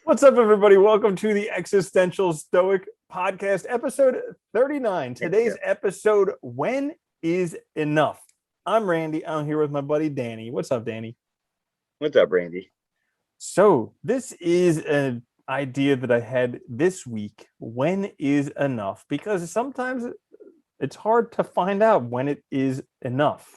What's up, everybody? Welcome to the Existential Stoic Podcast, episode 39. Today's episode, When is Enough? I'm Randy. I'm here with my buddy, Danny. What's up, Danny? What's up, Randy? So this is an idea that I had this week. When is enough? Because sometimes it's hard to find out when it is enough.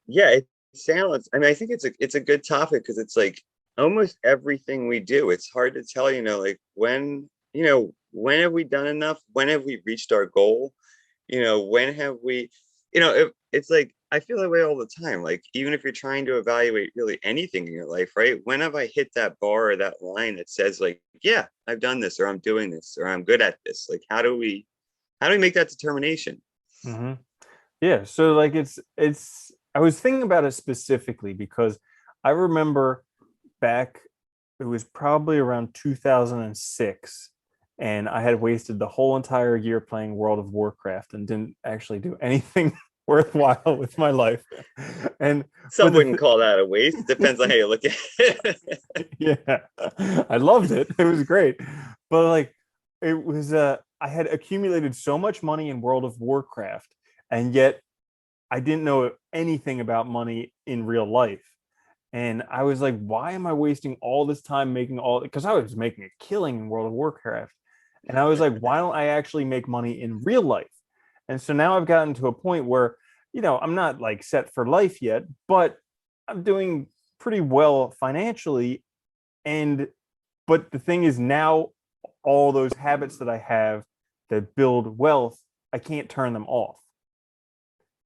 Yeah, it sounds. I think it's a good topic because it's like almost everything we do. It's hard to tell, like when have we done enough? When have we reached our goal? When have we, it's like I feel that way all the time. Like even if you're trying to evaluate really anything in your life, right? When have I hit that bar or that line that says like, yeah, I've done this, or I'm doing this, or I'm good at this? Like, how do we make that determination? Mm-hmm. Yeah, so like it's I was thinking about it specifically because I remember back, it was probably around 2006, and I had wasted the whole entire year playing World of Warcraft and didn't actually do anything worthwhile with my life. And Some wouldn't call that a waste. Depends on how you look at it. yeah, I loved it. It was great. But like it was I had accumulated so much money in World of Warcraft, and yet I didn't know anything about money in real life. And I was like, why am I wasting all this time making because I was making a killing in World of Warcraft. And I was like, why don't I actually make money in real life? And so now I've gotten to a point where, I'm not like set for life yet, but I'm doing pretty well financially. But the thing is, now all those habits that I have that build wealth, I can't turn them off.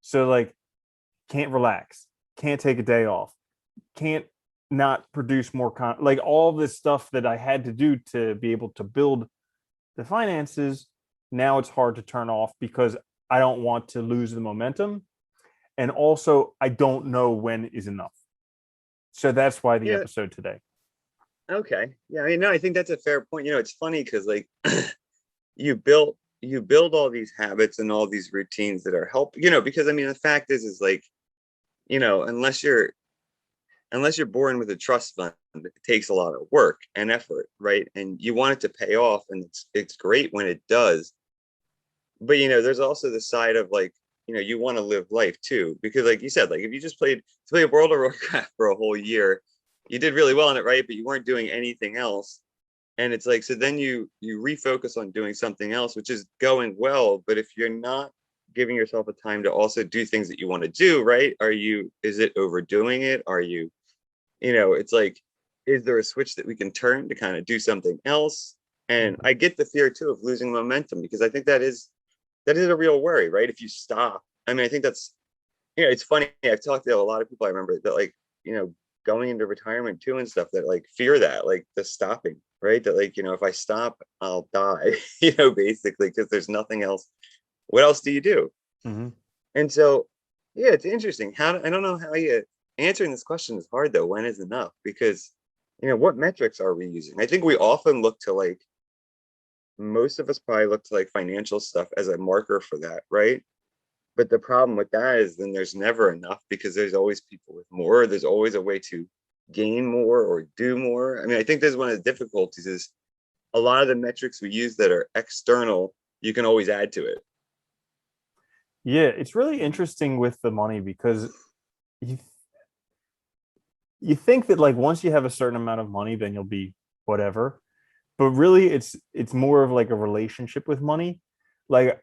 So like, can't relax, can't take a day off, can't not produce more like all this stuff that I had to do to be able to build the finances. Now it's hard to turn off because I don't want to lose the momentum. And also I don't know when is enough. So that's why the Yeah. episode today. Okay. Yeah. No, I think that's a fair point. It's funny because like you build all these habits and all these routines that are because the fact is like, unless you're born with a trust fund, it takes a lot of work and effort, right? And you want it to pay off, and it's great when it does. But there's also the side of like, you want to live life too, because like you said, like if you just played World of Warcraft for a whole year, you did really well in it, right? But you weren't doing anything else. And it's like, so then you refocus on doing something else, which is going well. But if you're not giving yourself a time to also do things that you want to do, right? Is it overdoing it? It's like, is there a switch that we can turn to kind of do something else? And I get the fear too of losing momentum, because I think that is a real worry, right? If you stop, I think that's, it's funny. I've talked to a lot of people. I remember that, like, going into retirement too and stuff, that like fear that, like the stopping, right? That like, if I stop, I'll die, basically, because there's nothing else. What else do you do? Mm-hmm. And so, yeah, it's interesting. I don't know how you answering this question is hard though. When is enough? Because, what metrics are we using? I think we often look to like, most of us probably look to like financial stuff as a marker for that, right? But the problem with that is then there's never enough, because there's always people with more. There's always a way to gain more or do more. I think there's one of the difficulties is a lot of the metrics we use that are external, you can always add to it. Yeah, it's really interesting with the money because you you think that like once you have a certain amount of money, then you'll be whatever. But really it's more of like a relationship with money. Like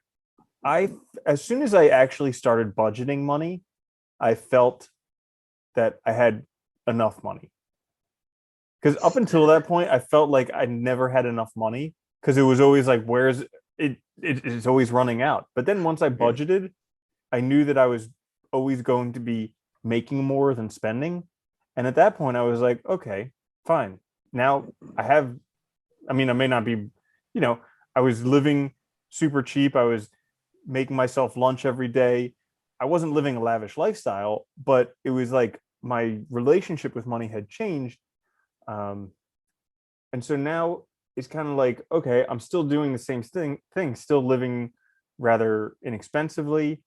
I as soon as I actually started budgeting money, I felt that I had enough money. Because up until that point, I felt like I never had enough money because it was always like, where's it? It's always running out. But then once I budgeted, I knew that I was always going to be making more than spending. And at that point, I was like, okay, fine. Now I have, I may not be, I was living super cheap. I was making myself lunch every day. I wasn't living a lavish lifestyle, but it was like my relationship with money had changed. Um, and so now it's kind of like, okay, I'm still doing the same thing, still living rather inexpensively,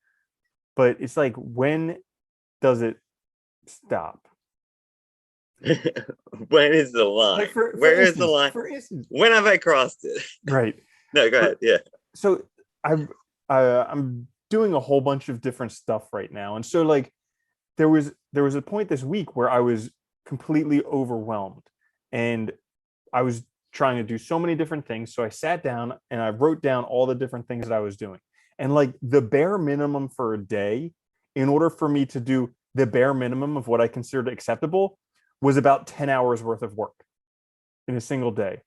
but it's like, when does it stop? When is the line? Like for Where is the instance, line? When have I crossed it? right. No, go For, ahead. Yeah. so I'm doing a whole bunch of different stuff right now, and so like there was a point this week where I was completely overwhelmed, and I was trying to do so many different things. So I sat down and I wrote down all the different things that I was doing, and like the bare minimum for a day, in order for me to do the bare minimum of what I considered acceptable, was about 10 hours worth of work in a single day.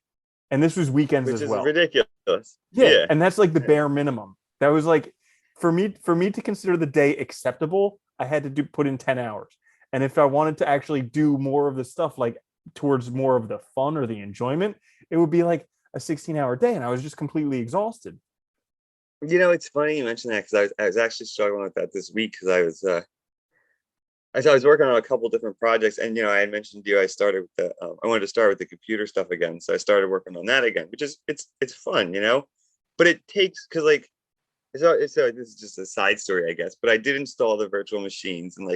And this was weekends Which as is well. ridiculous. Yeah, Yeah. and that's like the bare minimum. That was like for me to consider the day acceptable, I had to put in 10 hours. And if I wanted to actually do more of the stuff like towards more of the fun or the enjoyment, it would be like a 16-hour day, and I was just completely exhausted. It's funny you mentioned that, because I was actually struggling with that this week, because I was working on a couple different projects, and I had mentioned to you I started with I wanted to start with the computer stuff again, so I started working on that again, which is it's fun, but it takes, because like so this is just a side story, I guess, but I did install the virtual machines, and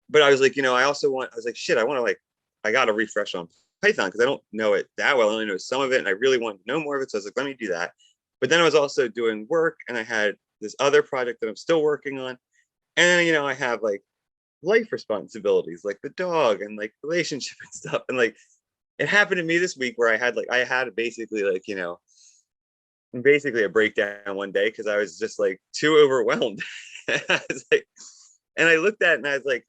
but I was like, I was like, shit, I got to refresh on Python, because I don't know it that well. I only know some of it, and I really want to know more of it. So I was like, let me do that. But then I was also doing work, and I had this other project that I'm still working on. And, I have like life responsibilities, like the dog and like relationship and stuff. And like, it happened to me this week where I had basically like, basically a breakdown one day, because I was just like too overwhelmed. I was like, and I looked at it and I was like,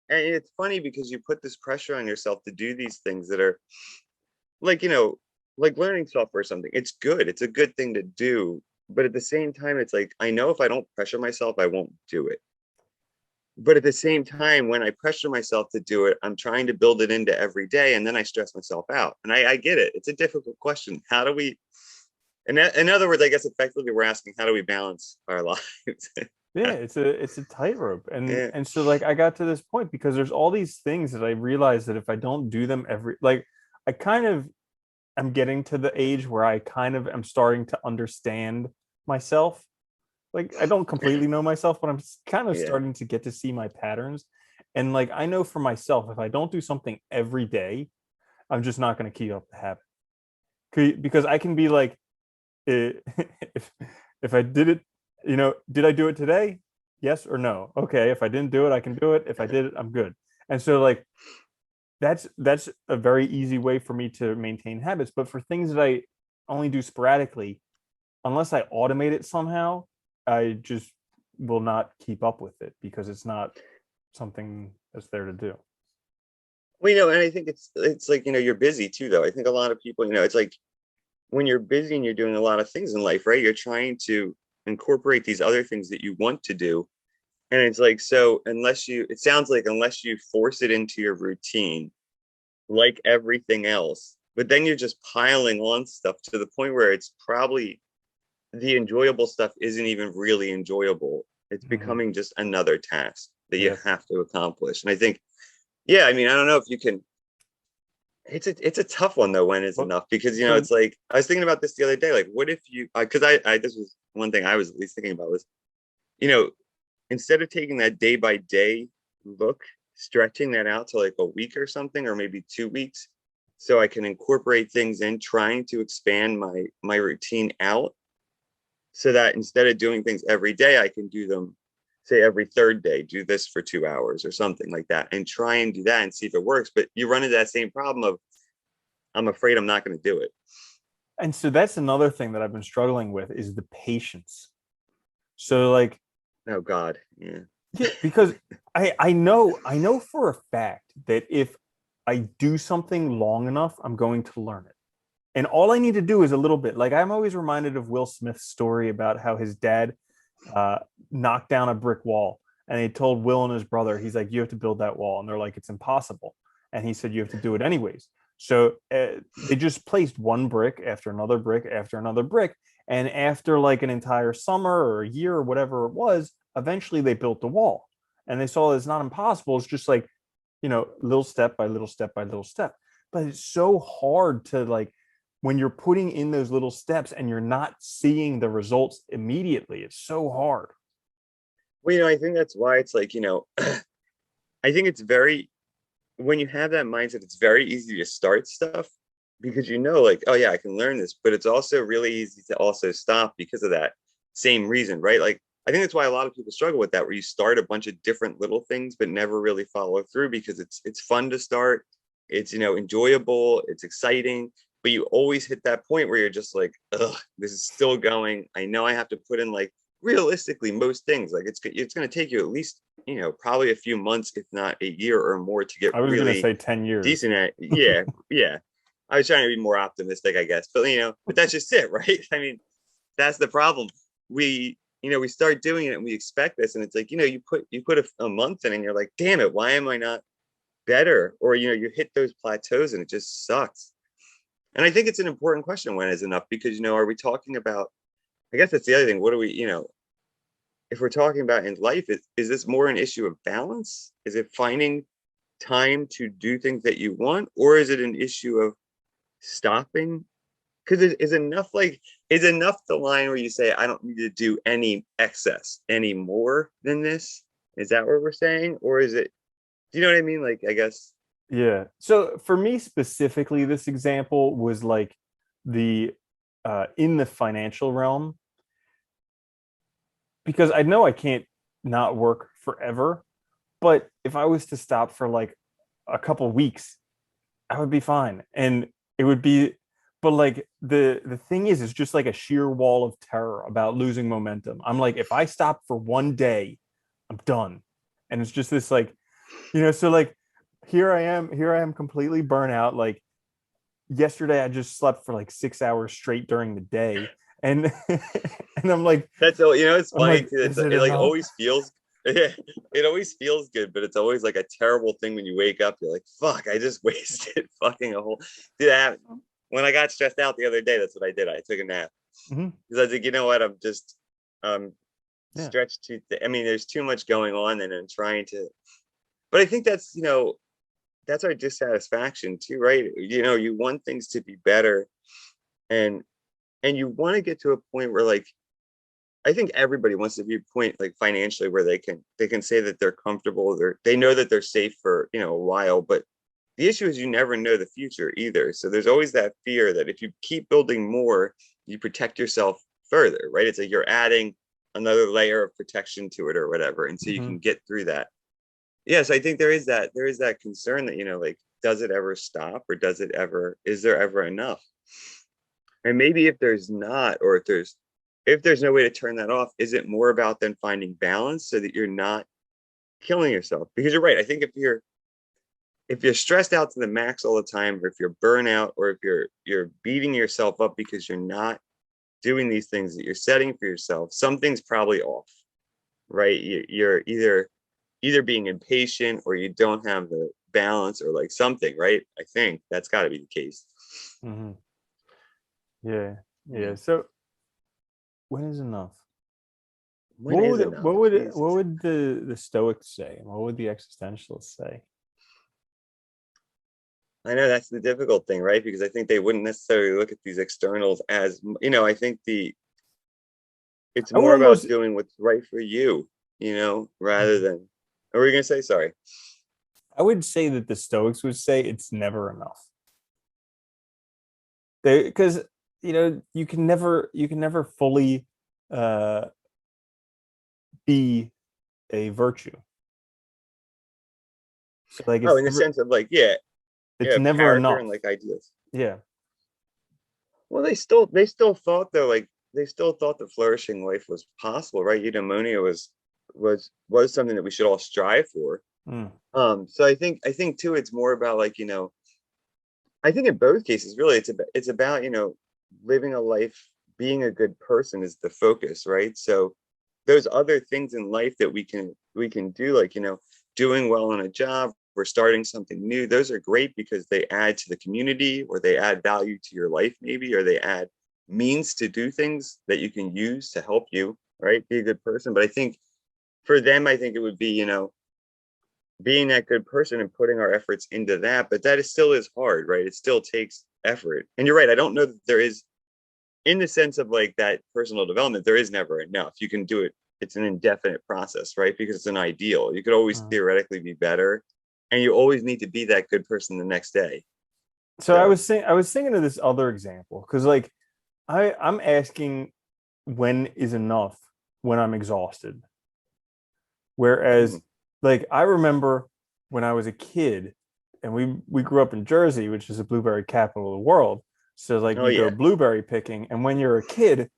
and it's funny because you put this pressure on yourself to do these things that are like, like learning software or something. It's good. It's a good thing to do. But at the same time, it's like, I know if I don't pressure myself, I won't do it. But at the same time, when I pressure myself to do it, I'm trying to build it into every day, and then I stress myself out. And I get it. It's a difficult question. How do we, in other words, I guess effectively we're asking, how do we balance our lives? Yeah, it's a tightrope. and Yeah. and so like I got to this point because there's all these things that I realized that if I don't do them every, like, I kind of am getting to the age where I kind of am starting to understand myself. Like, I don't completely know myself, but I'm kind of Yeah. starting to get to see my patterns. And like I know for myself, if I don't do something every day, I'm just not going to keep up the habit. Because I can be like, if if I did it, did I do it today? Yes or no? Okay, if I didn't do it, I can do it. If I did it, I'm good. And so like that's a very easy way for me to maintain habits. But for things that I only do sporadically, unless I automate it somehow, I just will not keep up with it because it's not something that's there to do. Well, and I think it's like, you're busy too, though. I think a lot of people, it's like when you're busy and you're doing a lot of things in life, right? You're trying to incorporate these other things that you want to do. And it's like, so it sounds like unless you force it into your routine, like everything else, but then you're just piling on stuff to the point where it's probably the enjoyable stuff isn't even really enjoyable. It's Mhm. becoming just another task that you Yes. have to accomplish. And I think, yeah, I mean, I don't know if you can. It's a tough one though. When is Well, enough? Because so it's like I was thinking about this the other day. Like, what if you? Because I this was one thing I was at least thinking about was, you know, instead of taking that day by day look, stretching that out to like a week or something, or maybe 2 weeks, so I can incorporate things in, trying to expand my routine out, so that instead of doing things every day, I can do them, say every third day, do this for 2 hours or something like that, and try and do that and see if it works. But you run into that same problem of, I'm afraid I'm not going to do it. and so that's another thing that I've been struggling with is the patience. So like, Oh God, yeah. yeah, because I know for a fact that if I do something long enough, I'm going to learn it. And all I need to do is a little bit. Like, I'm always reminded of Will Smith's story about how his dad uh, knocked down a brick wall, and he told Will and his brother, he's like, "You have to build that wall," and they're like, "It's impossible." And he said, "You have to do it anyways." So they just placed one brick after another brick after another brick, and after like an entire summer or a year or whatever it was, eventually they built the wall, and they saw it's not impossible. It's just like, little step by little step by little step. But it's so hard to like, when you're putting in those little steps and you're not seeing the results immediately. It's so hard. Well, I think that's why it's like, I think it's very when you have that mindset, it's very easy to start stuff because you know, like, oh yeah, I can learn this, but it's also really easy to also stop because of that same reason, right? Like, I think that's why a lot of people struggle with that, where you start a bunch of different little things but never really follow through because it's fun to start, it's enjoyable, it's exciting, but you always hit that point where you're just like, ugh, this is still going. I know I have to put in, like, realistically most things, like it's going to take you at least probably a few months, if not a year or more, to get I was gonna really say 10 years. decent at. Yeah. I was trying to be more optimistic, I guess, but but that's just it, right? I mean, that's the problem. We start doing it and we expect this, and it's like, you put a month in and you're like, damn it, why am I not better? Or you hit those plateaus and it just sucks. And I think it's an important question, when is enough? Because are we talking about, I guess that's the other thing, what do we, if we're talking about in life, is this more an issue of balance? Is it finding time to do things that you want, or is it an issue of stopping? Because is enough the line where you say, I don't need to do any excess any more than this? Is that what we're saying? Or is it, do you know what I mean? Like, I guess. Yeah. So for me specifically, this example was like the in the financial realm, because I know I can't not work forever, but if I was to stop for like a couple weeks, I would be fine. And it would be, but like the thing is, it's just like a sheer wall of terror about losing momentum. I'm like, if I stop for one day, I'm done. And it's just this like, so like here I am completely burnt out. Like yesterday I just slept for like 6 hours straight during the day. And and I'm like, That's all. It's funny too. is it It like enough? always feels. It always feels good, but it's always like a terrible thing when you wake up. You're like, "Fuck! I just wasted fucking a whole." Dude, when I got stressed out the other day, that's what I did. I took a nap Mhm. because I was like, you know what? I'm just um Yeah. stretched too. I mean, there's too much going on, and I'm trying to. But I think that's our dissatisfaction too, right? You want things to be better, and you want to get to a point where, like, I think everybody wants to be a point, like, financially, where they can say that they're comfortable, they know that they're safe for a while. But the issue is, you never know the future either. So there's always that fear that if you keep building more, you protect yourself further, right? It's like you're adding another layer of protection to it or whatever, and so you Mhm. can get through that. Yes, I think there is that concern that, like, does it ever stop, or is there ever enough? And maybe if there's not, or if there's no way to turn that off, is it more about then finding balance so that you're not killing yourself? Because you're right. I think if you're stressed out to the max all the time, or if you're burnout, or if you're beating yourself up because you're not doing these things that you're setting for yourself, something's probably off, right? You're either being impatient, or you don't have the balance, or like something, right? I think that's got to be the case. Mhm. Yeah. Yeah. Hmm. So when is enough? When is enough? What Jesus. would the Stoics say? What would the existentialists say? I know that's the difficult thing, right? Because I think they wouldn't necessarily look at these externals as, I think it's I would more about almost doing what's right for you, rather Mhm. than, what were you going to say? Sorry. I would say that the Stoics would say it's never enough. They Because you can never fully uh be a virtue. So like Oh, in the sense of, like, yeah, it's yeah, never character enough. and, like, ideas. Yeah. Well, they still thought, though, like, they still thought that flourishing life was possible, right? Eudaimonia was something that we should all strive for. Mm. So I think too, it's more about, like, I think in both cases, really, it's about living a life, being a good person is the focus, right? So those other things in life that we can do, like, doing well on a job or starting something new, those are great because they add to the community, or they add value to your life, maybe, or they add means to do things that you can use to help you, right? Be a good person. But I think for them, I think it would be, being that good person and putting our efforts into that. But that still is hard, right? It still takes effort. And you're right, I don't know that there is, in the sense of, like, that personal development, there is never enough. You can do it, it's an indefinite process, right? Because it's an ideal. You could always Mm. theoretically be better. and you always need to be that good person the next day. So So I was thinking of this other example because like I'm asking when is enough when I'm exhausted. Whereas mhm. like I remember when I was a kid and we grew up in Jersey, which is the blueberry capital of the world. So like Oh you go yeah, blueberry picking, and when you're a kid,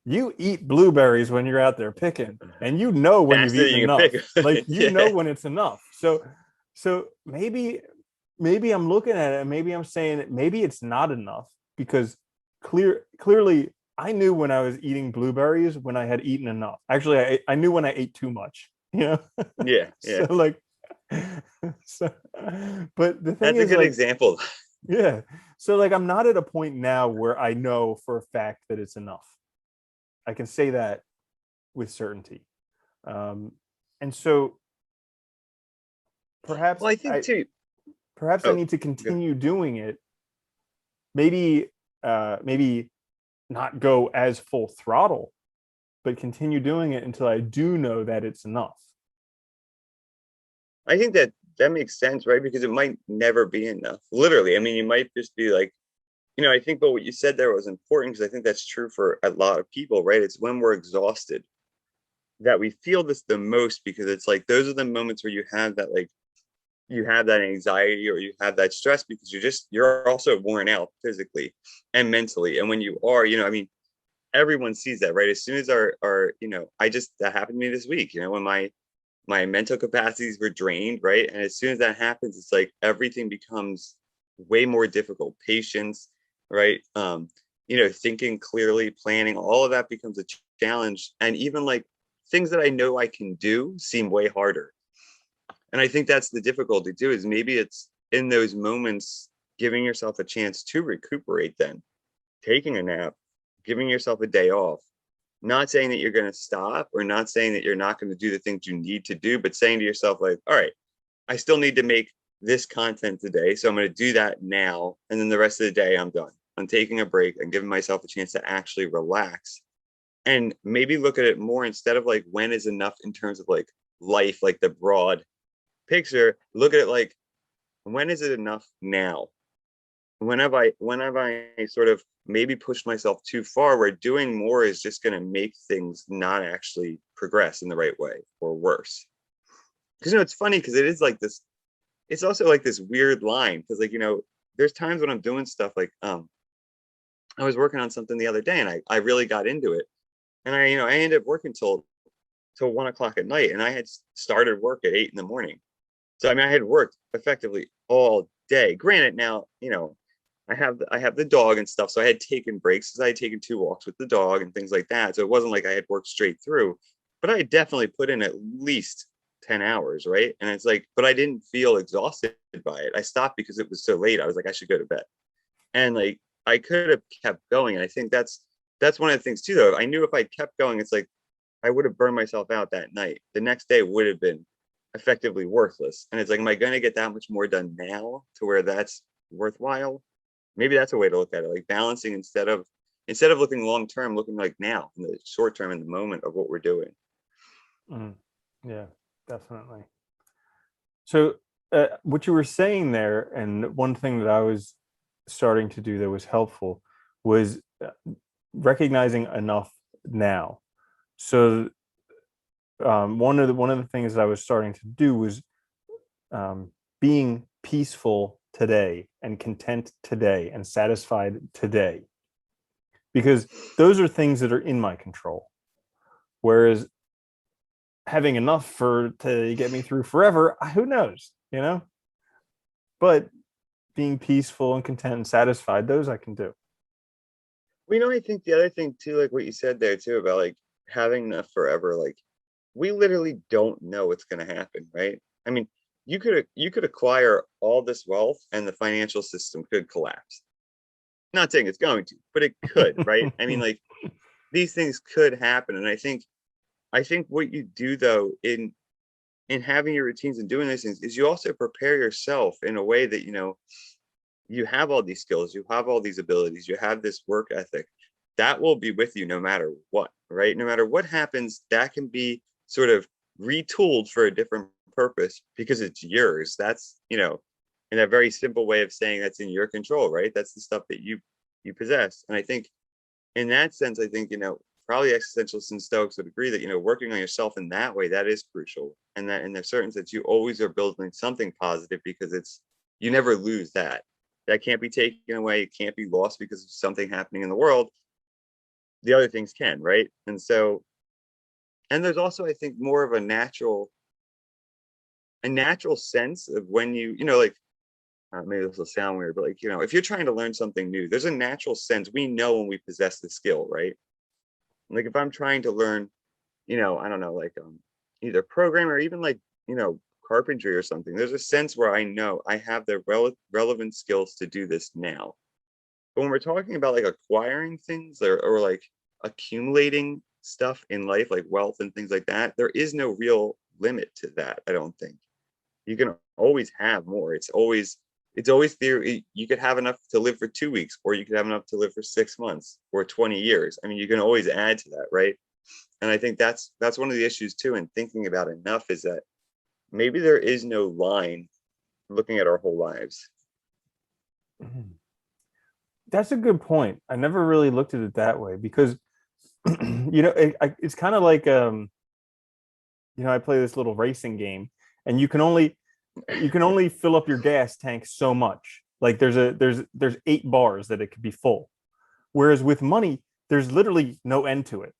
you eat blueberries when you're out there picking, and you know when you've faster eaten than you can enough. Like pick. you know Yeah, when it's enough. So maybe I'm looking at it and maybe I'm saying maybe it's not enough because clearly I knew when I was eating blueberries when I had eaten enough. Actually, I knew when I ate too much, you know? yeah, So yeah. like so but the thing That's a is good like example. yeah. So like I'm not at a point now where I know for a fact that it's enough. I can say that with certainty. Um and so perhaps Well, I think I too. perhaps I Oh, need to good. continue doing it. Maybe not go as full throttle, but continue doing it until I do know that it's enough. I think that that makes sense, right? Because it might never be enough. Literally, I mean, you might just be like, I think, but what you said there was important because I think that's true for a lot of people, right? It's when we're exhausted that we feel this the most because it's like those are the moments where you have that like you have that anxiety or you have that stress because you're also worn out physically and mentally. And when you are, I mean, everyone sees that, right? As soon as our I just that happened to me this week, when my mental capacities were drained, right? And as soon as that happens, it's like everything becomes way more difficult. Patience, right? Thinking clearly, planning, all of that becomes a challenge. And even like things that I know I can do seem way harder. And I think that's the difficulty too, is maybe it's in those moments giving yourself a chance to recuperate, then taking a nap, giving yourself a day off, not saying that you're going to stop or not saying that you're not going to do the things you need to do, but saying to yourself, like, all right, I still need to make this content today. So I'm going to do that now. And then the rest of the day, I'm done. I'm taking a break and giving myself a chance to actually relax and maybe look at it more instead of like when is enough in terms of like life, like the broad picture. Look at it like when is it enough now? When have I sort of maybe pushed myself too far where doing more is just going to make things not actually progress in the right way or worse? Because it's funny because it is like this, it's also like this weird line because like there's times when I'm doing stuff like I was working on something the other day and I really got into it and I ended up working till 1 o'clock at night and I had started work at 8 in the morning. So I mean I had worked effectively all day. Granted, now I have the dog and stuff, so I had taken breaks because I had taken 2 walks with the dog and things like that. So it wasn't like I had worked straight through, but I definitely put in at least 10 hours, right? And it's like, but I didn't feel exhausted by it. I stopped because it was so late. I was like, I should go to bed, and like I could have kept going. And I think that's one of the things too, though. I knew if I kept going, it's like I would have burned myself out that night. The next day would have been effectively worthless. And it's like, am I going to get that much more done now to where that's worthwhile? Maybe that's a way to look at it, like balancing instead of looking long term, looking like now in the short term, in the moment of what we're doing. Mm, yeah, definitely. So, what you were saying there, and one thing that I was starting to do that was helpful was recognizing enough now. So, one of the things that I was starting to do was being peaceful today and content today and satisfied today, because those are things that are in my control. Whereas having enough for to get me through forever, who knows, you know? But being peaceful and content and satisfied, those I can do. Well, I think the other thing too, like what you said there too about like having enough forever, like we literally don't know what's going to happen, right? I mean, you could acquire all this wealth and the financial system could collapse. Not saying it's going to, but it could, right? I mean, like these things could happen, and I think what you do though in having your routines and doing these things is you also prepare yourself in a way that you have all these skills, you have all these abilities, you have this work ethic that will be with you no matter what, right? No matter what happens, that can be sort of retooled for a different purpose because it's yours. That's, in a very simple way of saying that's in your control, right? That's the stuff that you possess. And I think in that sense, I think, probably existentialists and Stoics would agree that, working on yourself in that way, that is crucial. And that in a certain sense, you always are building something positive because you never lose that. That can't be taken away. It can't be lost because of something happening in the world. The other things can, right? And so, and there's also, I think, more of a natural sense of when like, maybe this will sound weird, but like, if you're trying to learn something new, there's a natural sense. We know when we possess the skill, right? Like if I'm trying to learn, I don't know, like either program or even like, carpentry or something, there's a sense where I know I have the relevant skills to do this now. But when we're talking about like acquiring things or like accumulating stuff in life, like wealth and things like that, there is no real limit to that. I don't think you can always have more. It's always theory. You could have enough to live for 2 weeks, or you could have enough to live for 6 months or 20 years. I mean, you can always add to that, right? And I think that's one of the issues too in thinking about enough, is that maybe there is no line looking at our whole lives. That's a good point. I never really looked at it that way because, it's kind of like, I play this little racing game, and you can only fill up your gas tank so much. Like there's 8 bars that it could be full. Whereas with money, there's literally no end to it.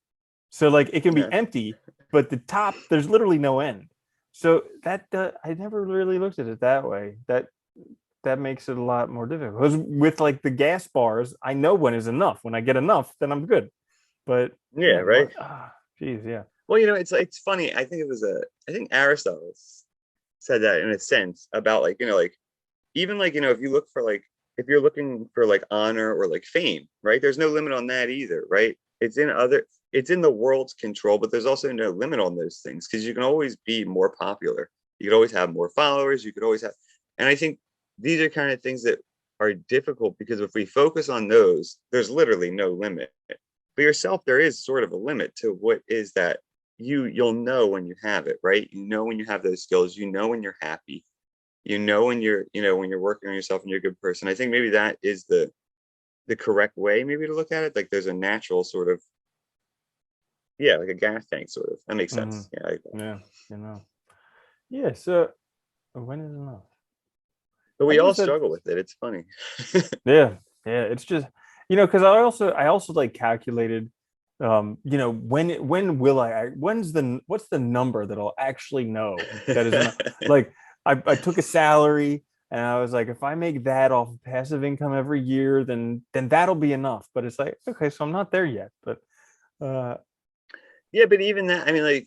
So like it can be empty, but the top, there's literally no end. So that I never really looked at it that way. That makes it a lot more difficult. Because with like the gas bars, I know when is enough. When I get enough, then I'm good. But Right. Geez, yeah. Well, it's funny. I think Aristotle said that in a sense about like, like even like, if you look for like, if you're looking for like honor or like fame, right? There's no limit on that either, right? It's in the world's control, but there's also no limit on those things because you can always be more popular. You could always have more followers. You could always have, and I think these are kind of things that are difficult because if we focus on those, there's literally no limit. For yourself, there is sort of a limit to what is that you'll know when you have it, right? You know when you have those skills, when you're happy, when you're when you're working on yourself and you're a good person. I think maybe that is the correct way maybe to look at it. Like there's a natural sort of like a gas tank sort of. That makes sense. Yeah. So when is enough? But we all struggle with it. It's funny. Yeah. It's just because I also like calculated when will what's the number that I'll actually know that is enough? Like I took a salary and I was like, if I make that off of passive income every year, then that'll be enough. But it's like, okay, so I'm not there yet. But but even that, I mean, like,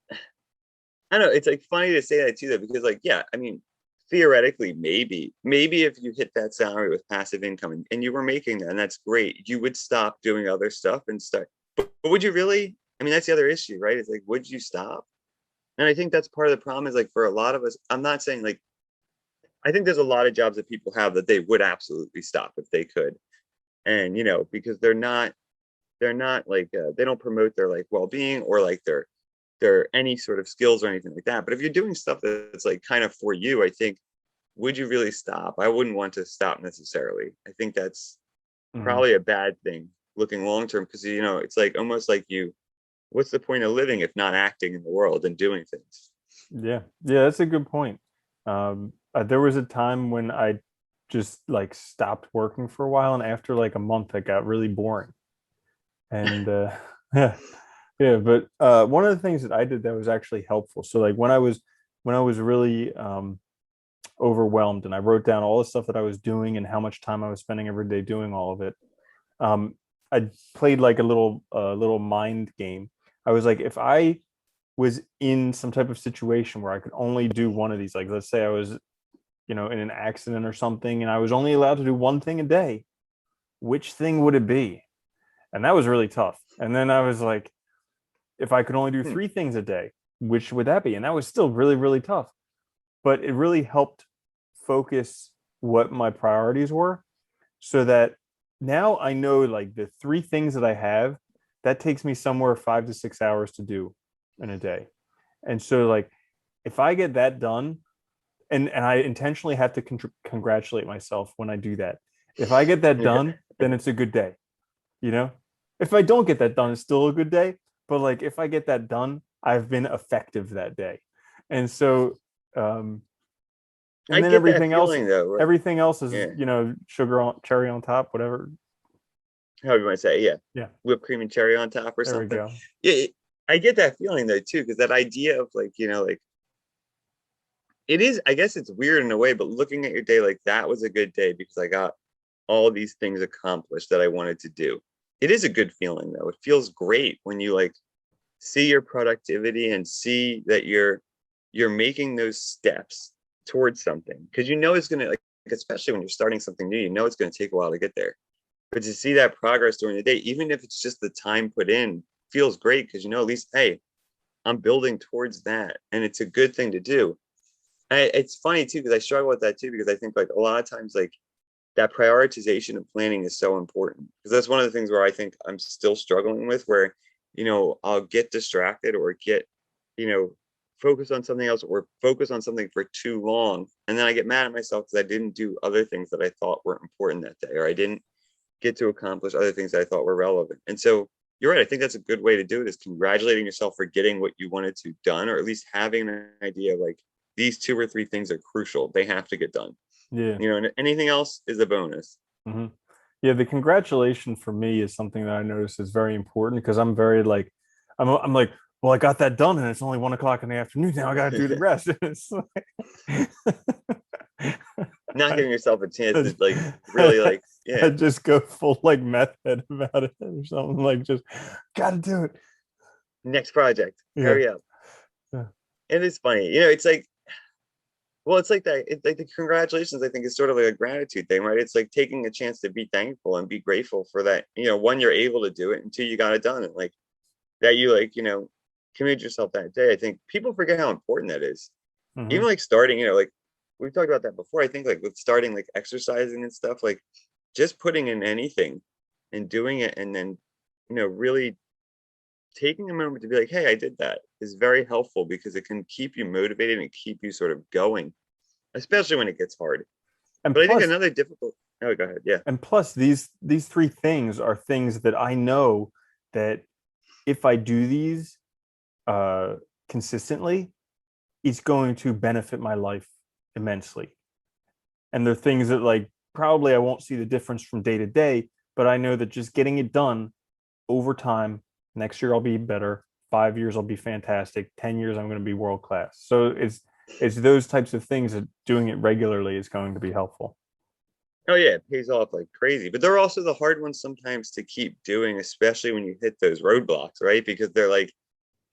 I don't know, it's like funny to say that too, though, because like, I mean, theoretically, maybe if you hit that salary with passive income and you were making that, and that's great, you would stop doing other stuff and start. But would you really? I mean, that's the other issue, right? It's like, would you stop? And I think that's part of the problem is like for a lot of us, I'm not saying like, I think there's a lot of jobs that people have that they would absolutely stop if they could. And, because they're not like, they don't promote their like well-being or like their any sort of skills or anything like that. But if you're doing stuff that's like kind of for you, I think, would you really stop? I wouldn't want to stop necessarily. I think that's probably a bad thing looking long term because it's like almost like what's the point of living if not acting in the world and doing things? Yeah, that's a good point. There was a time when I just like stopped working for a while, and after like a month, it got really boring. And yeah, but one of the things that I did that was actually helpful. So like when I was really overwhelmed, and I wrote down all the stuff that I was doing and how much time I was spending every day doing all of it. I played like a little mind game. I was like, if I was in some type of situation where I could only do one of these, like let's say I was, in an accident or something, and I was only allowed to do one thing a day, which thing would it be? And that was really tough. And then I was like, if I could only do 3 things a day, which would that be? And that was still really, really tough. But it really helped focus what my priorities were so that now I know like the 3 things that I have, that takes me somewhere 5 to 6 hours to do in a day. And so like if I get that done, and I intentionally have to congratulate myself when I do that. If I get that done, then it's a good day. You know, if I don't get that done, it's still a good day. But like if I get that done, I've been effective that day. And so, I and then get that feeling though. Right? everything else is, Yeah. sugar on cherry on top, whatever. However you want to say it. Yeah. Yeah. Whipped cream and cherry on top or There we something. go. Yeah. I get that feeling though too, because that idea of like, like it is, I guess it's weird in a way, but looking at your day like that was a good day because I got all these things accomplished that I wanted to do. It is a good feeling though. It feels great when you like see your productivity and see that you're making those steps towards something, because it's going to, like, especially when you're starting something new, it's going to take a while to get there, but to see that progress during the day, even if it's just the time put in, feels great, because at least, hey, I'm building towards that, and it's a good thing to do. It's funny too, because I struggle with that too, because I think like a lot of times like that prioritization and planning is so important, because that's one of the things where I think I'm still struggling with, where I'll get distracted or get focus on something else or focus on something for too long, and then I get mad at myself because I didn't do other things that I thought were important that day, or I didn't get to accomplish other things that I thought were relevant. And so you're right, I think that's a good way to do it, is congratulating yourself for getting what you wanted to done, or at least having an idea of like, these 2 or 3 things are crucial, they have to get done. Yeah. And anything else is a bonus. Mm-hmm. Yeah, the congratulation for me is something that I notice is very important, because I'm very like, I'm like, well, I got that done and it's only 1 o'clock in the afternoon. Now I got to do the rest. It's like, Not giving yourself a chance to like really I, like, I yeah, just go full like meth head about it or something, like just got to do it. next project, Yeah. hurry up. Yeah. And it's funny, it's like, well, it's like that. It's like the congratulations, I think, is sort of like a gratitude thing, right? It's like taking a chance to be thankful and be grateful for that. One, you're able to do it, and two, you got it done. And like that, you like, committed yourself that day. I think people forget how important that is. Mm-hmm. Even like starting, like we've talked about that before. I think like with starting like exercising and stuff, like just putting in anything and doing it, and then, really taking a moment to be like, hey, I did that, is very helpful, because it can keep you motivated and keep you sort of going, especially when it gets hard. And But I think plus, another difficult, oh, go ahead. Yeah. these three things are things that I know that if I do these consistently, it's going to benefit my life immensely. And they're things that like probably I won't see the difference from day to day, but I know that just getting it done over time, next year I'll be better. 5 years I'll be fantastic. 10 years I'm going to be world class. So it's those types of things that doing it regularly is going to be helpful. Oh, yeah. It pays off like crazy. But they're also the hard ones sometimes to keep doing, especially when you hit those roadblocks, right? Because they're like,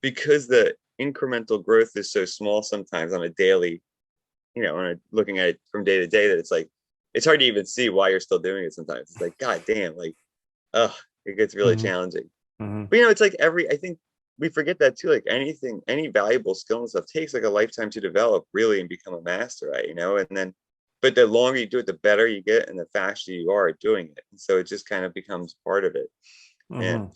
because the incremental growth is so small sometimes on a daily, looking at it from day to day, that it's like, it's hard to even see why you're still doing it sometimes. It's like, God damn, like, it gets really Mm-hmm. challenging. Mm-hmm. But it's like I think we forget that too. Like anything, any valuable skill and stuff takes like a lifetime to develop, really, and become a master at, and then, but the longer you do it, the better you get and the faster you are at doing it. And so it just kind of becomes part of it. And Mm-hmm.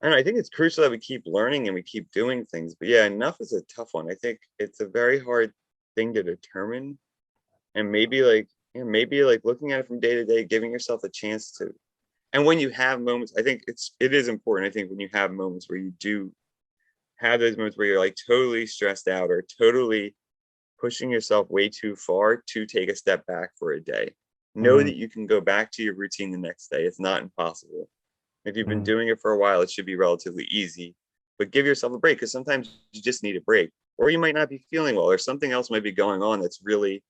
I don't know, I think it's crucial that we keep learning and we keep doing things. But yeah, enough is a tough one. I think it's a very hard thing to determine. And maybe like looking at it from day to day, giving yourself a chance to. And when you have moments, I think it is important. I think when you have moments where you do have those moments where you're like totally stressed out or totally pushing yourself way too far, to take a step back for a day. Know Mm-hmm. that you can go back to your routine the next day. It's not impossible. If you've been Mm-hmm. doing it for a while, it should be relatively easy. But give yourself a break, because sometimes you just need a break, or you might not be feeling well, or something else might be going on that's really,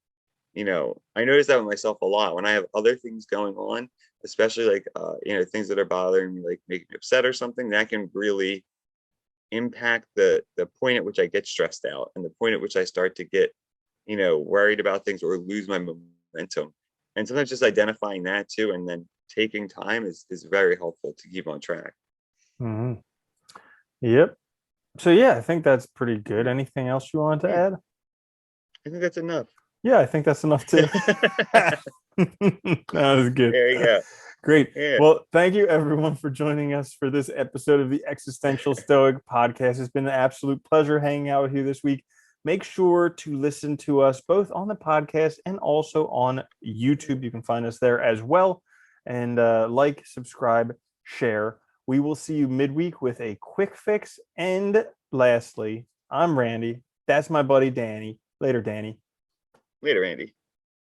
I notice that with myself a lot when I have other things going on, especially like, things that are bothering me, like making me upset or something, that can really impact the point at which I get stressed out, and the point at which I start to get, worried about things or lose my momentum. And sometimes just identifying that too, and then taking time is very helpful to keep on track. Mm-hmm. Yep. So yeah, I think that's pretty good. Anything else you wanted to Yeah, add? I think that's enough. Yeah, I think that's enough too. There That was good. you go. Great. Yeah. Well, thank you everyone for joining us for this episode of the Existential Stoic Podcast. It's been an absolute pleasure hanging out with you this week. Make sure to listen to us both on the podcast and also on YouTube. You can find us there as well. And like, subscribe, share. We will see you midweek with a quick fix. And lastly, I'm Randy. That's my buddy Danny. Later, Danny. Later, Andy.